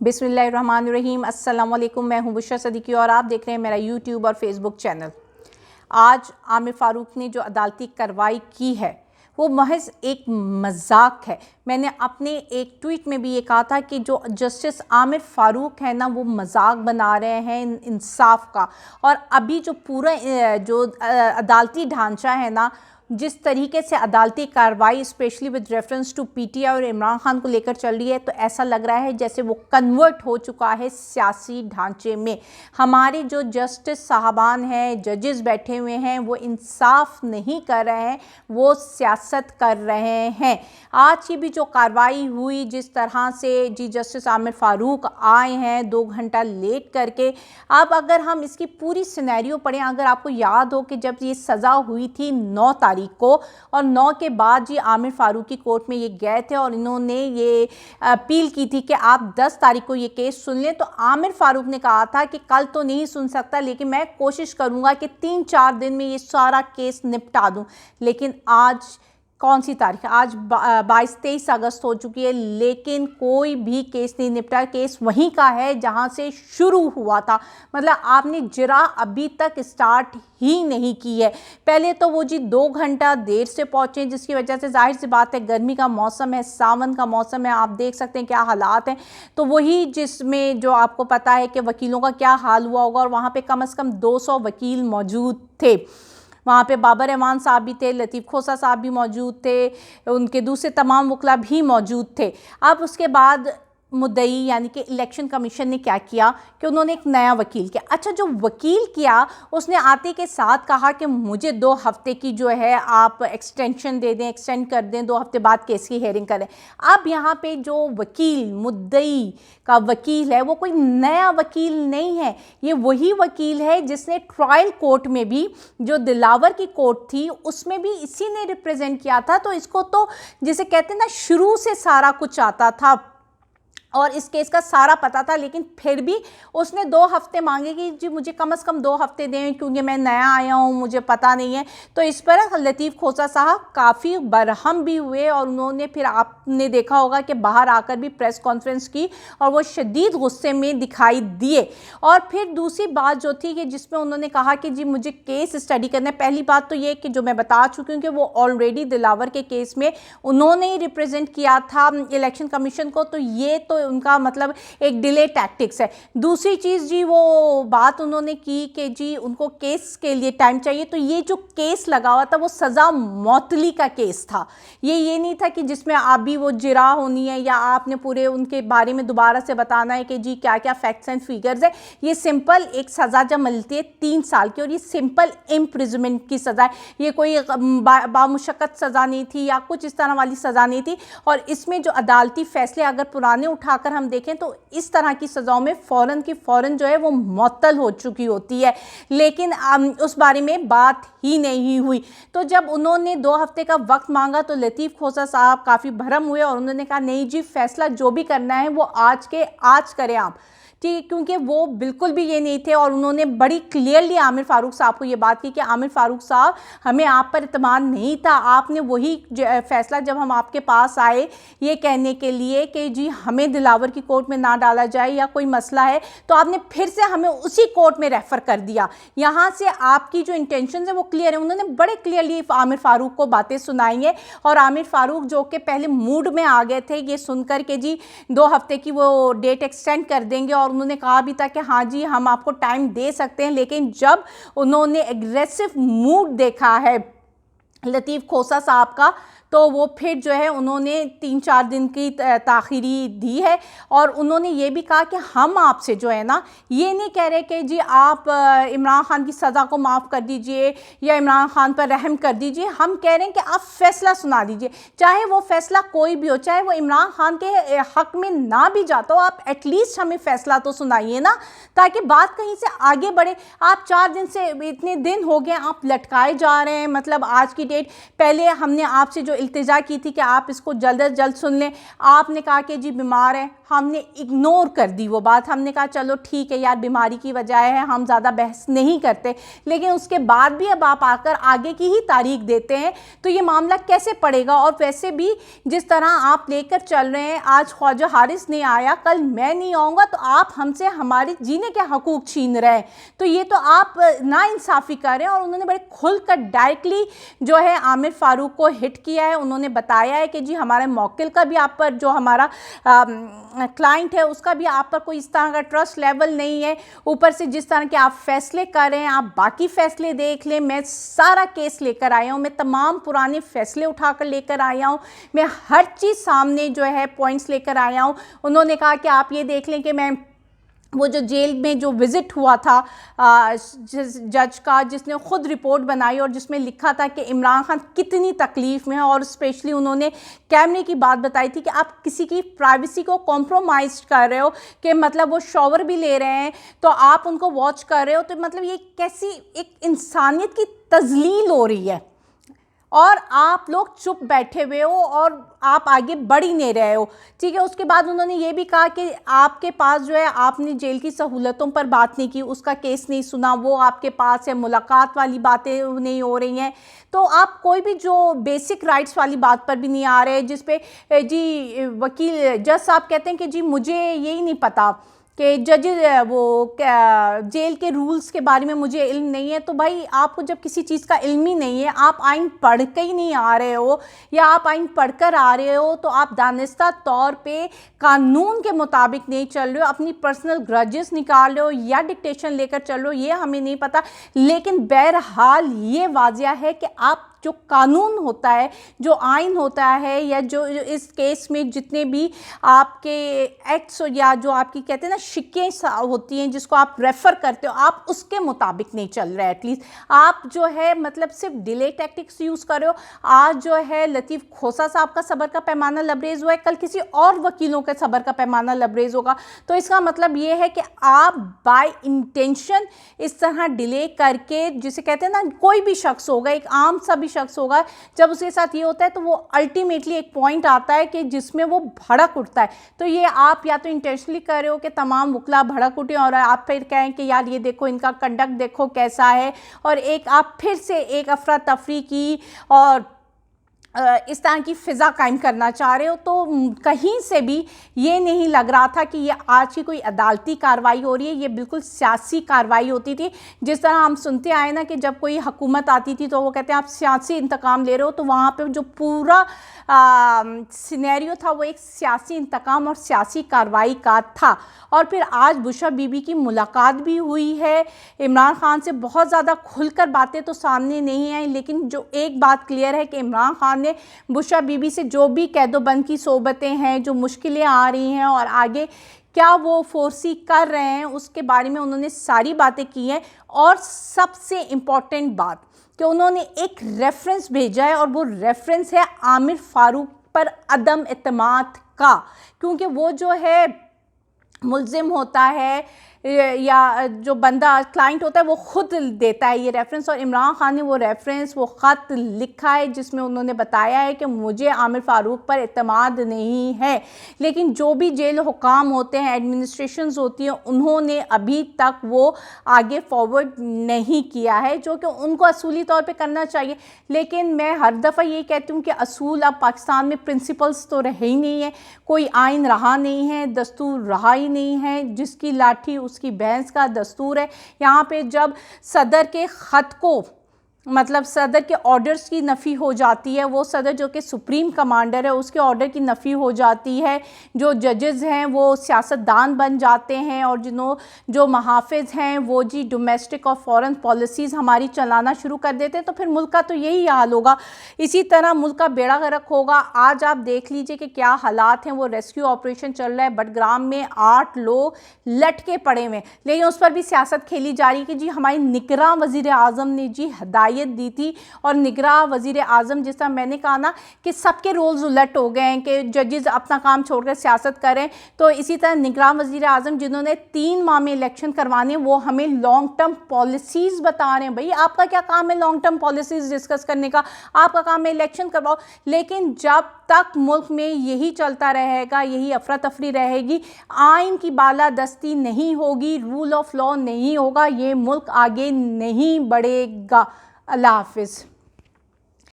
बिस्मिल्लाहिर्रहमानिर्रहीम। अस्सलाम वालेकुम। मैं हूं बुशरा सदीकी और आप देख रहे हैं मेरा यूट्यूब और फेसबुक चैनल। आज आमिर फ़ारूक ने जो अदालती कार्रवाई की है वो महज एक मजाक है। मैंने अपने एक ट्वीट में भी ये कहा था कि जो जस्टिस आमिर फ़ारूक है ना, वो मजाक बना रहे हैं इंसाफ का। और अभी जो पूरा जो अदालती ढांचा है ना, जिस तरीके से अदालती कार्रवाई specially with reference to PTI और इमरान खान को लेकर चल रही है, तो ऐसा लग रहा है जैसे वो कन्वर्ट हो चुका है सियासी ढांचे में। हमारे जो जस्टिस साहबान हैं, जजेस बैठे हुए हैं, वो इंसाफ नहीं कर रहे हैं, वो सियासत कर रहे हैं। आज की भी जो कार्रवाई हुई, जिस तरह से जी जस्टिस आमिर फ़ारूक आए हैं 2 घंटा लेट करके। अब अगर हम इसकी पूरी सिनेरियो पढ़ें, अगर आपको याद हो कि जब ये सज़ा हुई थी 9 तारीख को, और 9 के बाद जी आमिर फ़ारूक की कोर्ट में ये गए थे और इन्होंने ये अपील की थी कि आप 10 तारीख को ये केस सुन लें। तो आमिर फ़ारूक ने कहा था कि कल तो नहीं सुन सकता, लेकिन मैं कोशिश करूंगा कि 3-4 दिन में ये सारा केस निपटा दूं। लेकिन आज कौन सी तारीख है? आज 22-23 अगस्त हो चुकी है, लेकिन कोई भी केस नहीं निपटा। केस वहीं का है जहां से शुरू हुआ था। मतलब आपने जरा अभी तक स्टार्ट ही नहीं की है। पहले तो वो जी 2 घंटा देर से पहुंचे, जिसकी वजह से जाहिर सी बात है, गर्मी का मौसम है, सावन का मौसम है, आप देख सकते हैं क्या हालात हैं। तो वही जिसमें जो आपको पता है कि वकीलों का क्या हाल हुआ होगा, और वहाँ पे कम से कम 200 वकील मौजूद थे। वहाँ पे बाबर रहमान साहब भी थे, लतीफ़ खोसा साहब भी मौजूद थे, उनके दूसरे तमाम वकला भी मौजूद थे। अब उसके बाद मुद्दई यानी कि इलेक्शन कमीशन ने क्या किया कि उन्होंने एक नया वकील किया। अच्छा, जो वकील किया उसने आते के साथ कहा कि मुझे 2 हफ्ते की जो है आप एक्सटेंशन दे दें, एक्सटेंड कर दें, 2 हफ्ते बाद केस की हेयरिंग करें। अब यहाँ पे जो वकील, मुद्दई का वकील है, वो कोई नया वकील नहीं है। ये वही वकील है जिसने ट्रायल कोर्ट में भी, जो दिलावर की कोर्ट थी, उसमें भी इसी ने रिप्रेजेंट किया था। तो इसको तो जिसे कहते हैं ना, शुरू से सारा कुछ आता था और इस केस का सारा पता था। लेकिन फिर भी उसने 2 हफ्ते मांगे कि जी मुझे कम से कम 2 हफ्ते दें, क्योंकि मैं नया आया हूँ, मुझे पता नहीं है। तो इस पर लतीफ़ खोसा साहब काफ़ी बरहम भी हुए और उन्होंने फिर, आपने देखा होगा कि बाहर आकर भी प्रेस कॉन्फ्रेंस की और वो शदीद गुस्से में दिखाई दिए। और फिर दूसरी बात जो थी कि जिसमें उन्होंने कहा कि जी मुझे केस स्टडी करना है। पहली बात तो ये कि जो मैं बता चुकी हूँ कि वो ऑलरेडी दिलावर के केस में उन्होंने ही रिप्रेजेंट किया था इलेक्शन कमीशन को, तो ये तो उनका मतलब एक डिले टैक्टिक्स है। दूसरी चीज़ जी, वो बात उन्होंने की कि जी उनको केस के लिए टाइम चाहिए। तो ये जो केस लगा हुआ था वो सज़ा मौतली का केस था। ये नहीं था कि जिसमें आप भी वो जिरा होनी है या आपने पूरे उनके बारे में दोबारा से बताना है कि जी क्या क्या फैक्ट्स एंड फिगर्स है। ये सिंपल एक सज़ा जब मिलती है 3 साल की, और ये सिंपल इम्प्रिजनमेंट की सज़ा है। ये कोई बामुशक्कत सज़ा नहीं थी या कुछ इस तरह वाली सज़ा नहीं थी। और इसमें जो अदालती फैसले अगर पुराने उठाकर हम देखें तो इस तरह की सज़ाओं में फ़ौरन की फ़ौरन जो है वो मुअत्तल हो चुकी होती है। लेकिन उस बारे में बात ही नहीं हुई। तो जब उन्होंने 2 हफ्ते का वक्त मांगा तो लतीफ़ खोसा साहब काफ़ी भरम हुए और उन्होंने कहा नहीं जी, फैसला जो भी करना है वो आज के आज करें आप, ठीक, क्योंकि वो बिल्कुल भी ये नहीं थे। और उन्होंने बड़ी क्लियरली आमिर फ़ारूक साहब को ये बात की कि आमिर फ़ारूक साहब, हमें आप पर इत्मीनान नहीं था। आपने वही फैसला, जब हम आपके पास आए ये कहने के लिए कि जी हमें दिलावर की कोर्ट में ना डाला जाए या कोई मसला है, तो आपने फिर से हमें उसी कोर्ट में रेफ़र कर दिया। यहाँ से आपकी जो इंटेंशन है वो क्लियर है। उन्होंने बड़े क्लियरली आमिर फ़ारूक को बातें सुनाई हैं। और आमिर फ़ारूक जो कि पहले मूड में आ गए थे ये सुनकर के जी 2 हफ्ते की वो डेट एक्सटेंड कर देंगे, और उन्होंने कहा भी था कि हाँ जी हम आपको टाइम दे सकते हैं। लेकिन जब उन्होंने एग्रेसिव मूड देखा है लतीफ़ खोसा साहब का, तो वो फिर जो है उन्होंने 3-4 दिन की ताख़ीरी दी है। और उन्होंने ये भी कहा कि हम आपसे जो है ना, ये नहीं कह रहे कि जी आप इमरान खान की सज़ा को माफ़ कर दीजिए या इमरान खान पर रहम कर दीजिए। हम कह रहे हैं कि आप फ़ैसला सुना दीजिए, चाहे वो फ़ैसला कोई भी हो, चाहे वो इमरान खान के हक़ में ना भी जाता हो, आप एटलीस्ट हमें फ़ैसला तो सुनाइए ना, ताकि बात कहीं से आगे बढ़े। आप 4 दिन से, इतने दिन हो गए आप लटकाए जा रहे हैं। मतलब आज की डेट, पहले हमने आपसे जो इल्तिजा की थी कि आप इसको जल्द अज जल्द सुन लें, आपने कहा कि जी बीमार है। हमने इग्नोर कर दी वो बात, हमने कहा चलो ठीक है यार बीमारी की वजह है, हम ज़्यादा बहस नहीं करते। लेकिन उसके बाद भी अब आप आकर आगे की ही तारीख देते हैं तो ये मामला कैसे पड़ेगा। और वैसे भी जिस तरह आप लेकर चल रहे हैं, आज ख्वाजा हारिस नहीं आया, कल मैं नहीं आऊँगा तो आप हमसे हमारे जीने के हकूक़ छीन रहे हैं, तो ये तो आप नाइंसाफ़ी कर रहे हैं। और उन्होंने बड़े खुलकर डायरेक्टली जो है आमिर फ़ारूक को हिट किया है। उन्होंने बताया है कि जी हमारे मौकिल का भी आप पर, जो हमारा क्लाइंट है उसका भी आप पर कोई इस तरह का ट्रस्ट लेवल नहीं है। ऊपर से जिस तरह के आप फैसले कर रहे हैं, आप बाकी फैसले देख लें। मैं सारा केस लेकर आया हूँ, मैं तमाम पुराने फैसले उठाकर लेकर आया हूँ, मैं हर चीज़ सामने जो है पॉइंट्स लेकर आया हूँ। उन्होंने कहा कि आप ये देख लें कि मैं वो जो जेल में जो विज़िट हुआ था जज का, जिसने ख़ुद रिपोर्ट बनाई और जिसमें लिखा था कि इमरान खान कितनी तकलीफ़ में है, और स्पेशली उन्होंने कैमरे की बात बताई थी कि आप किसी की प्राइवेसी को कॉम्प्रोमाइज़ कर रहे हो, कि मतलब वो शॉवर भी ले रहे हैं तो आप उनको वॉच कर रहे हो, तो मतलब ये कैसी एक इंसानियत की तज़लील हो रही है और आप लोग चुप बैठे हुए हो और आप आगे बढ़ ही नहीं रहे हो। ठीक है, उसके बाद उन्होंने ये भी कहा कि आपके पास जो है, आपने जेल की सहूलतों पर बात नहीं की, उसका केस नहीं सुना, वो आपके पास है, मुलाकात वाली बातें नहीं हो रही हैं, तो आप कोई भी जो बेसिक राइट्स वाली बात पर भी नहीं आ रहे, जिस पे जी वकील जज साहब कहते हैं कि जी मुझे यही नहीं पता कि जज वो जेल के रूल्स के बारे में मुझे इल्म नहीं है। तो भाई आपको जब किसी चीज़ का इल्म ही नहीं है, आप आइन पढ़ के ही नहीं आ रहे हो या आप आइन पढ़कर आ रहे हो, तो आप दानिस्ता तौर पे कानून के मुताबिक नहीं चल रहे हो, अपनी पर्सनल ग्रजेस निकाल रहे हो या डिक्टेशन लेकर चल रहे हो, ये हमें नहीं पता। लेकिन बहरहाल ये वाजिया है कि आप जो कानून होता है, जो आइन होता है, या जो इस केस में जितने भी आपके एक्ट्स या जो आपकी कहते हैं ना शिक्कें होती हैं जिसको आप रेफ़र करते हो, आप उसके मुताबिक नहीं चल रहे। एटलीस्ट आप जो है मतलब सिर्फ डिले टैक्टिक्स यूज़ कर रहे हो। आज जो है लतीफ़ खोसा साहब का सब्र का पैमाना लबरेज़ हुआ है, कल किसी और वकीलों के सब्र का पैमाना लबरेज़ होगा। तो इसका मतलब ये है कि आप बाय इंटेंशन इस तरह डिले करके, जिसे कहते हैं ना कोई भी शख्स होगा, एक आम सा शख्स होगा, जब उसके साथ ये होता है तो वो अल्टीमेटली एक पॉइंट आता है कि जिसमें वो भड़क उठता है। तो ये आप या तो इंटेंशनली कर रहे हो कि तमाम वकला भड़क उठे और आप फिर कहें कि यार ये देखो इनका कंडक्ट देखो कैसा है, और एक आप फिर से एक अफरा तफरी की और इस तरह की फ़िज़ा कायम करना चाह रहे हो। तो कहीं से भी ये नहीं लग रहा था कि ये आज की कोई अदालती कार्रवाई हो रही है, ये बिल्कुल सियासी कार्रवाई होती थी। जिस तरह हम सुनते आए ना कि जब कोई हुकूमत आती थी तो वो कहते हैं आप सियासी इंतकाम ले रहे हो, तो वहाँ पे जो पूरा सिनेरियो था वो एक सियासी इंतकाम और सियासी कार्रवाई का था। और फिर आज बुशरा बीबी की मुलाकात भी हुई है, इमरान खान से बहुत ज़्यादा खुलकर बातें तो सामने नहीं आई, लेकिन जो एक बात क्लियर है कि इमरान खान ने बुशरा बीबी से जो भी कैदोबंद की सोबतें हैं, जो मुश्किलें आ रही हैं और आगे क्या वो फोर्सी कर रहे हैं, उसके बारे में उन्होंने सारी बातें की हैं। और सबसे इम्पॉर्टेंट बात कि उन्होंने एक रेफरेंस भेजा है, और वो रेफरेंस है आमिर फ़ारूक पर अदम एतमाद का, क्योंकि वो जो है मुल्ज़िम होता है या जो बंदा क्लाइंट होता है वो ख़ुद देता है ये रेफरेंस, और इमरान खान ने वो रेफरेंस, वो ख़त लिखा है जिसमें उन्होंने बताया है कि मुझे आमिर फ़ारूक पर एतमाद नहीं है। लेकिन जो भी जेल हुकाम होते हैं, एडमिनिस्ट्रेशंस होती हैं, उन्होंने अभी तक वो आगे फॉरवर्ड नहीं किया है, जो कि उनको असूली तौर पे करना चाहिए। लेकिन मैं हर दफ़ा ये कहती हूँ कि असूल अब पाकिस्तान में प्रिंसिपल्स तो रहे ही नहीं है, कोई आइन रहा नहीं है, दस्तूर रहा ही नहीं है, जिसकी लाठी उसकी भैंस का दस्तूर है। यहाँ पे जब सदर के ख़त को, मतलब सदर के ऑर्डर्स की नफ़ी हो जाती है, वो सदर जो कि सुप्रीम कमांडर है उसके ऑर्डर की नफ़ी हो जाती है, जो जजेस हैं वो सियासतदान बन जाते हैं, और जो महाफिज हैं वो जी डोमेस्टिक और फॉरेन पॉलिसीज़ हमारी चलाना शुरू कर देते हैं, तो फिर मुल्क का तो यही हाल होगा। इसी तरह मुल्क का बेड़ा गर्क होगा। आज आप देख लीजिए कि क्या हालात हैं। वो रेस्क्यू ऑपरेशन चल रहा है, बडग्राम में 8 लोग लटके पड़े हुए, लेकिन उस पर भी सियासत खेली जा रही है कि जी हमारी निगरां वज़ीर आज़म ने जी हदायत सलाहियत दी थी। और निगरां वज़ीर आज़म, जिस तरह मैंने कहा ना कि सबके रोल्स उलट हो गए हैं कि जजेस अपना काम छोड़कर सियासत करें, तो इसी तरह निगरां वज़ीर आज़म जिन्होंने 3 माह में इलेक्शन करवाने, वो हमें लॉन्ग टर्म पॉलिसीज़ बता रहे हैं। भाई आपका क्या काम है लॉन्ग टर्म पॉलिसीज़ डिस्कस करने का, आपका काम है इलेक्शन करवाओ। लेकिन जब तक मुल्क में यही चलता रहेगा, यही अफरा तफरी रहेगी, आइन की बालादस्ती नहीं होगी, रूल ऑफ लॉ नहीं होगा, ये मुल्क आगे नहीं बढ़ेगा। अल्लाह हाफिज़।